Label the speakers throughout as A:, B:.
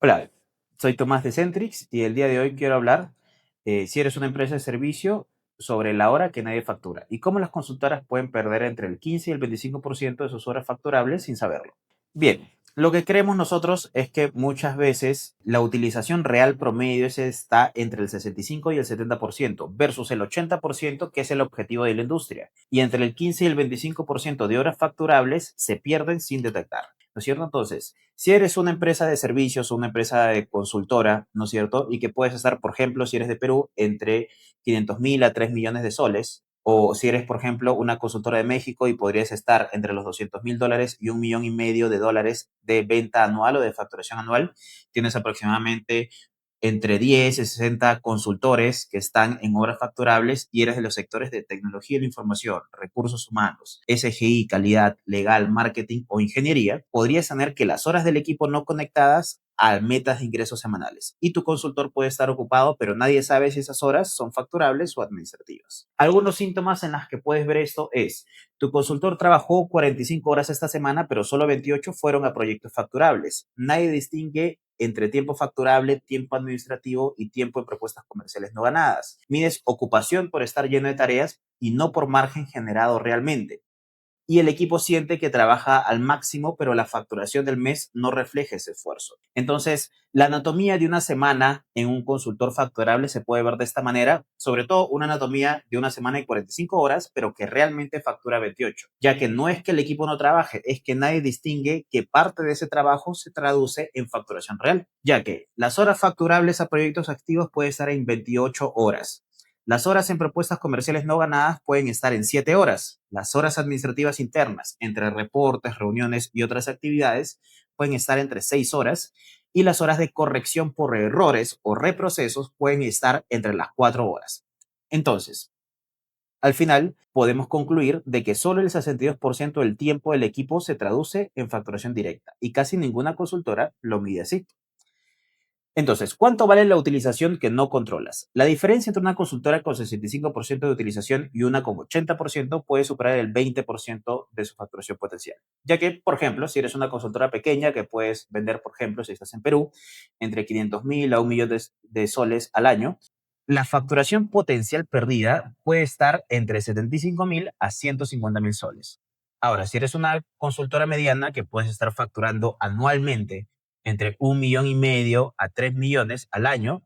A: Hola, soy Tomás de Centrix y el día de hoy quiero hablar, si eres una empresa de servicio, sobre la hora que nadie factura y cómo las consultoras pueden perder entre el 15 y el 25% de sus horas facturables sin saberlo. Bien, lo que creemos nosotros es que muchas veces la utilización real promedio está entre el 65 y el 70% versus el 80% que es el objetivo de la industria. Y entre el 15 y el 25% de horas facturables se pierden sin detectar. ¿No es cierto? Entonces, si eres una empresa de servicios o una empresa de consultora, ¿no es cierto? Y que puedes estar, por ejemplo, si eres de Perú, entre 500.000 a 3 millones de soles, o si eres, por ejemplo, una consultora de México y podrías estar entre los $200.000 y 1,5 millones de dólares de venta anual o de facturación anual, tienes aproximadamente entre 10 y 60 consultores que están en obras facturables y eres de los sectores de tecnología de la información, recursos humanos, SGI, calidad, legal, marketing o ingeniería, podrías tener que las horas del equipo no conectadas a metas de ingresos semanales. Y tu consultor puede estar ocupado, pero nadie sabe si esas horas son facturables o administrativas. Algunos síntomas en los que puedes ver esto es, tu consultor trabajó 45 horas esta semana, pero solo 28 fueron a proyectos facturables. Nadie distingue entre tiempo facturable, tiempo administrativo y tiempo en propuestas comerciales no ganadas. Mides ocupación por estar lleno de tareas y no por margen generado realmente, y el equipo siente que trabaja al máximo, pero la facturación del mes no refleja ese esfuerzo. Entonces, la anatomía de una semana en un consultor facturable se puede ver de esta manera, sobre todo una anatomía de una semana de 45 horas, pero que realmente factura 28, ya que no es que el equipo no trabaje, es que nadie distingue que parte de ese trabajo se traduce en facturación real, ya que las horas facturables a proyectos activos puede estar en 28 horas. Las horas en propuestas comerciales no ganadas pueden estar en 7 horas. Las horas administrativas internas, entre reportes, reuniones y otras actividades, pueden estar entre 6 horas. Y las horas de corrección por errores o reprocesos pueden estar entre las 4 horas. Entonces, al final, podemos concluir de que solo el 62% del tiempo del equipo se traduce en facturación directa y casi ninguna consultora lo mide así. Entonces, ¿cuánto vale la utilización que no controlas? La diferencia entre una consultora con 65% de utilización y una con 80% puede superar el 20% de su facturación potencial. Ya que, por ejemplo, si eres una consultora pequeña que puedes vender, por ejemplo, si estás en Perú, entre 500.000 a 1 millón de soles al año, la facturación potencial perdida puede estar entre 75.000 a 150.000 soles. Ahora, si eres una consultora mediana que puedes estar facturando anualmente entre 1,5 millones a 3 millones al año,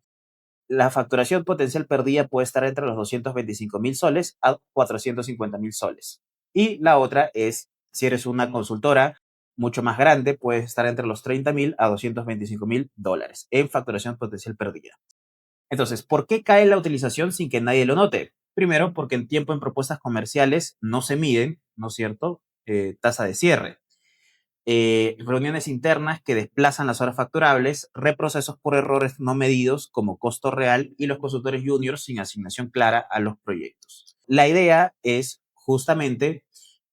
A: la facturación potencial perdida puede estar entre los 225.000 soles a 450.000 soles. Y la otra es, si eres una consultora mucho más grande, puede estar entre los 30.000 a 225.000 dólares en facturación potencial perdida. Entonces, ¿por qué cae la utilización sin que nadie lo note? Primero, porque el tiempo en propuestas comerciales no se miden, ¿no es cierto? Tasa de cierre. Reuniones internas que desplazan las horas facturables, reprocesos por errores no medidos como costo real y los consultores juniors sin asignación clara a los proyectos. La idea es justamente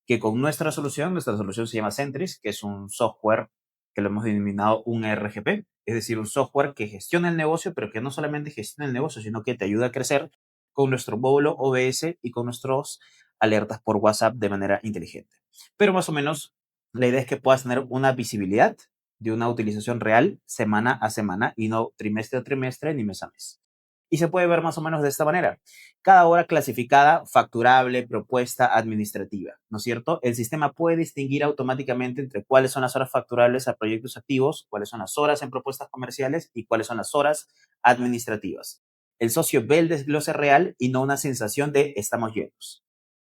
A: que con nuestra solución se llama Centris, que es un software que lo hemos denominado un RGP, es decir, un software que gestiona el negocio, pero que no solamente gestiona el negocio, sino que te ayuda a crecer con nuestro módulo OBS y con nuestros alertas por WhatsApp de manera inteligente. Pero más o menos la idea es que puedas tener una visibilidad de una utilización real semana a semana y no trimestre a trimestre ni mes a mes. Y se puede ver más o menos de esta manera. Cada hora clasificada, facturable, propuesta, administrativa, ¿no es cierto? El sistema puede distinguir automáticamente entre cuáles son las horas facturables a proyectos activos, cuáles son las horas en propuestas comerciales y cuáles son las horas administrativas. El socio ve el desglose real y no una sensación de estamos llenos.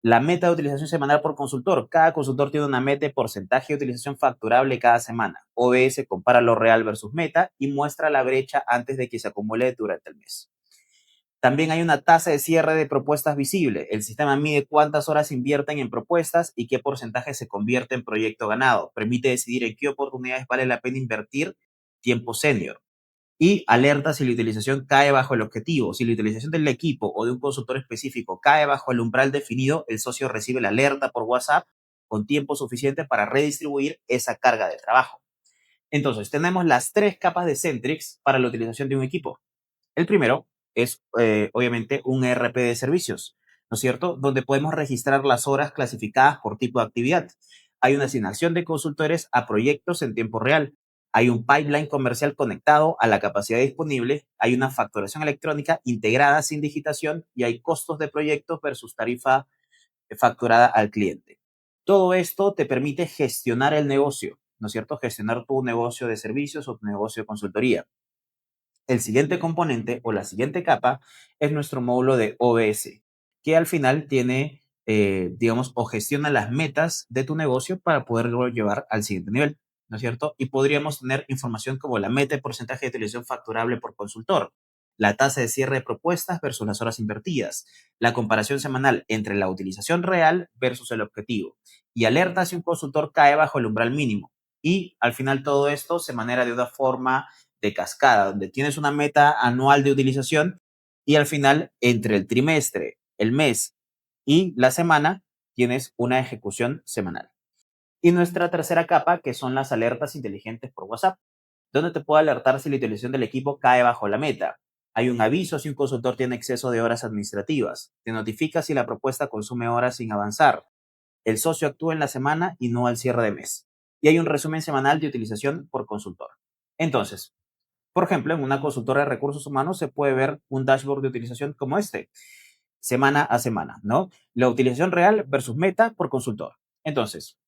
A: La meta de utilización semanal por consultor. Cada consultor tiene una meta de porcentaje de utilización facturable cada semana. OBS compara lo real versus meta y muestra la brecha antes de que se acumule durante el mes. También hay una tasa de cierre de propuestas visible. El sistema mide cuántas horas invierten en propuestas y qué porcentaje se convierte en proyecto ganado. Permite decidir en qué oportunidades vale la pena invertir tiempo senior. Y alerta si la utilización cae bajo el objetivo. Si la utilización del equipo o de un consultor específico cae bajo el umbral definido, el socio recibe la alerta por WhatsApp con tiempo suficiente para redistribuir esa carga de trabajo. Entonces, tenemos las 3 capas de Centrix para la utilización de un equipo. El primero es, obviamente, un ERP de servicios, ¿no es cierto? Donde podemos registrar las horas clasificadas por tipo de actividad. Hay una asignación de consultores a proyectos en tiempo real. hay un pipeline comercial conectado a la capacidad disponible, hay una facturación electrónica integrada sin digitación y hay costos de proyectos versus tarifa facturada al cliente. Todo esto te permite gestionar el negocio, ¿no es cierto? Gestionar tu negocio de servicios o tu negocio de consultoría. El siguiente componente o la siguiente capa es nuestro módulo de OBS, que al final tiene, digamos, o gestiona las metas de tu negocio para poderlo llevar al siguiente nivel, ¿no es cierto? Y podríamos tener información como la meta de porcentaje de utilización facturable por consultor, la tasa de cierre de propuestas versus las horas invertidas, la comparación semanal entre la utilización real versus el objetivo, y alerta si un consultor cae bajo el umbral mínimo. Y al final todo esto se maneja de una forma de cascada, donde tienes una meta anual de utilización y al final, entre el trimestre, el mes y la semana, tienes una ejecución semanal. Y nuestra tercera capa, que son las alertas inteligentes por WhatsApp, donde te puede alertar si la utilización del equipo cae bajo la meta. Hay un aviso si un consultor tiene exceso de horas administrativas. Te notifica si la propuesta consume horas sin avanzar. El socio actúa en la semana y no al cierre de mes. Y hay un resumen semanal de utilización por consultor. Entonces, por ejemplo, en una consultora de recursos humanos se puede ver un dashboard de utilización como este, semana a semana, ¿no? La utilización real versus meta por consultor. Entonces,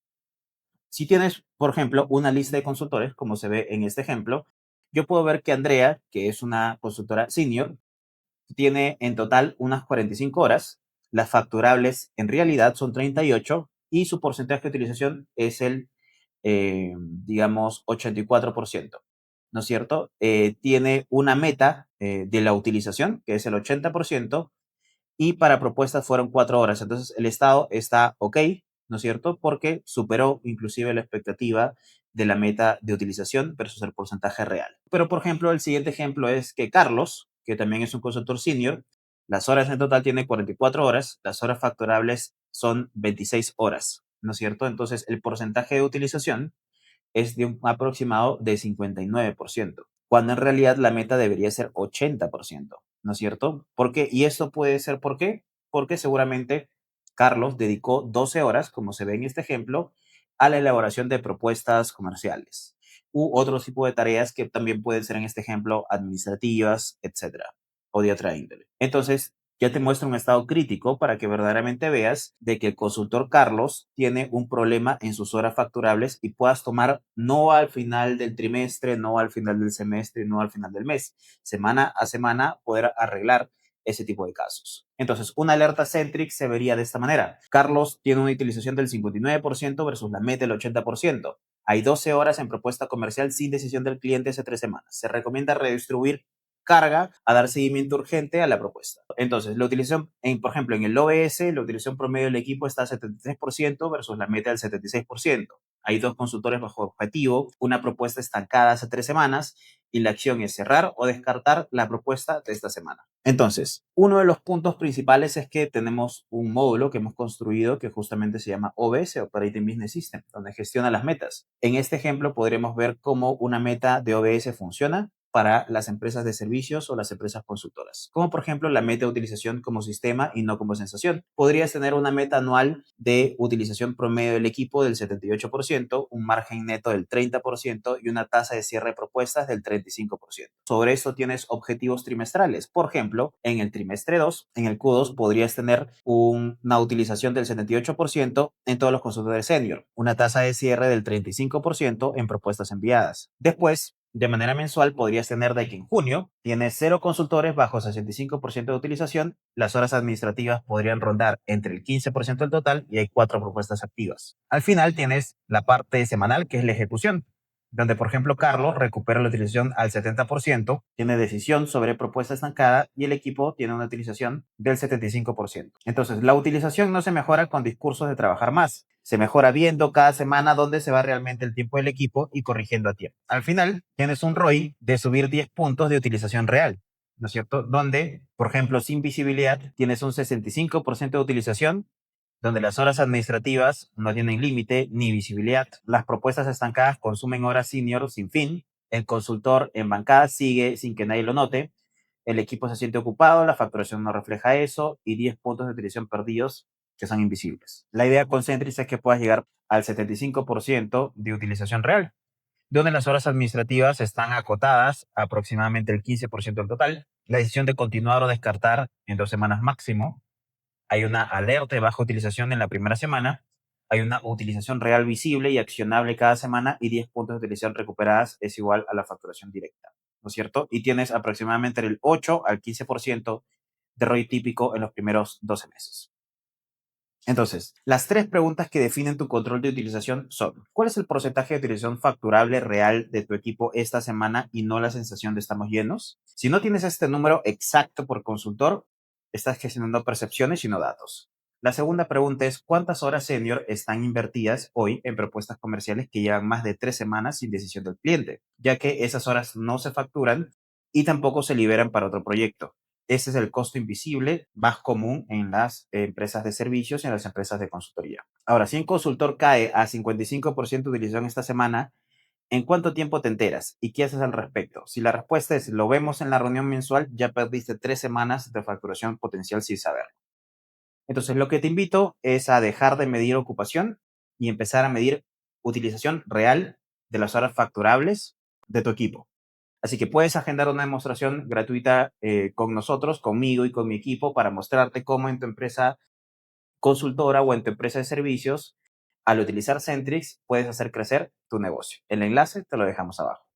A: si tienes, por ejemplo, una lista de consultores, como se ve en este ejemplo, yo puedo ver que Andrea, que es una consultora senior, tiene en total unas 45 horas. Las facturables en realidad son 38 y su porcentaje de utilización es el, digamos, 84%, ¿no es cierto? Tiene una meta de la utilización, que es el 80%, y para propuestas fueron 4 horas. Entonces, el estado está ok, ¿no es cierto? Porque superó inclusive la expectativa de la meta de utilización versus el porcentaje real. Pero, por ejemplo, el siguiente ejemplo es que Carlos, que también es un consultor senior, las horas en total tiene 44 horas, las horas facturables son 26 horas, ¿no es cierto? Entonces, el porcentaje de utilización es de un aproximado de 59%, cuando en realidad la meta debería ser 80%, ¿no es cierto? Porque, y esto puede ser ¿por qué? Porque seguramente Carlos dedicó 12 horas, como se ve en este ejemplo, a la elaboración de propuestas comerciales u otro tipo de tareas que también pueden ser en este ejemplo administrativas, etcétera, o de otra índole. Entonces, ya te muestro un estado crítico para que verdaderamente veas de que el consultor Carlos tiene un problema en sus horas facturables y puedas tomar no al final del trimestre, no al final del semestre, no al final del mes, semana a semana poder arreglar ese tipo de casos. Entonces, una alerta Centric se vería de esta manera. Carlos tiene una utilización del 59% versus la meta del 80%. Hay 12 horas en propuesta comercial sin decisión del cliente hace 3 semanas. Se recomienda redistribuir carga a dar seguimiento urgente a la propuesta. Entonces, la utilización, por ejemplo, en el OBS, la utilización promedio del equipo está al 73% versus la meta del 76%. Hay 2 consultores bajo objetivo, una propuesta estancada hace 3 semanas y la acción es cerrar o descartar la propuesta de esta semana. Entonces, uno de los puntos principales es que tenemos un módulo que hemos construido que justamente se llama OBS, Operating Business System, donde gestiona las metas. En este ejemplo podremos ver cómo una meta de OBS funciona para las empresas de servicios o las empresas consultoras, como por ejemplo la meta de utilización como sistema y no como sensación. Podrías tener una meta anual de utilización promedio del equipo del 78%, un margen neto del 30% y una tasa de cierre de propuestas del 35%. Sobre esto tienes objetivos trimestrales. Por ejemplo, en el trimestre 2, en el Q2, podrías tener una utilización del 78% en todos los consultores senior, una tasa de cierre del 35% en propuestas enviadas. Después, de manera mensual, podrías tener de que en junio tienes 0 consultores bajo 65% de utilización, las horas administrativas podrían rondar entre el 15% del total y hay 4 propuestas activas. Al final tienes la parte semanal, que es la ejecución, donde, por ejemplo, Carlos recupera la utilización al 70%, tiene decisión sobre propuesta estancada y el equipo tiene una utilización del 75%. Entonces, la utilización no se mejora con discursos de trabajar más, se mejora viendo cada semana dónde se va realmente el tiempo del equipo y corrigiendo a tiempo. Al final, tienes un ROI de subir 10 puntos de utilización real, ¿no es cierto? Donde, por ejemplo, sin visibilidad, tienes un 65% de utilización, donde las horas administrativas no tienen límite ni visibilidad. Las propuestas estancadas consumen horas senior sin fin. El consultor en bancada sigue sin que nadie lo note. El equipo se siente ocupado, la facturación no refleja eso y 10 puntos de utilización perdidos que son invisibles. La idea con Centris es que puedas llegar al 75% de utilización real. donde las horas administrativas están acotadas a aproximadamente el 15% del total. La decisión de continuar o descartar en 2 semanas máximo. Hay una alerta de baja utilización en la primera semana. Hay una utilización real visible y accionable cada semana y 10 puntos de utilización recuperadas es igual a la facturación directa, ¿no es cierto? Y tienes aproximadamente el 8 al 15% de ROI típico en los primeros 12 meses. Entonces, las tres preguntas que definen tu control de utilización son: ¿cuál es el porcentaje de utilización facturable real de tu equipo esta semana y no la sensación de estamos llenos? Si no tienes este número exacto por consultor, estás gestionando percepciones y no datos. La segunda pregunta es: ¿cuántas horas senior están invertidas hoy en propuestas comerciales que llevan más de 3 semanas sin decisión del cliente? Ya que esas horas no se facturan y tampoco se liberan para otro proyecto. Ese es el costo invisible más común en las empresas de servicios y en las empresas de consultoría. Ahora, si un consultor cae a 55% de utilización esta semana, ¿en cuánto tiempo te enteras? ¿Y qué haces al respecto? Si la respuesta es lo vemos en la reunión mensual, ya perdiste 3 semanas de facturación potencial sin saberlo. Entonces, lo que te invito es a dejar de medir ocupación y empezar a medir utilización real de las horas facturables de tu equipo. Así que puedes agendar una demostración gratuita con nosotros, conmigo y con mi equipo para mostrarte cómo en tu empresa consultora o en tu empresa de servicios, al utilizar Centrix, puedes hacer crecer tu negocio. El enlace te lo dejamos abajo.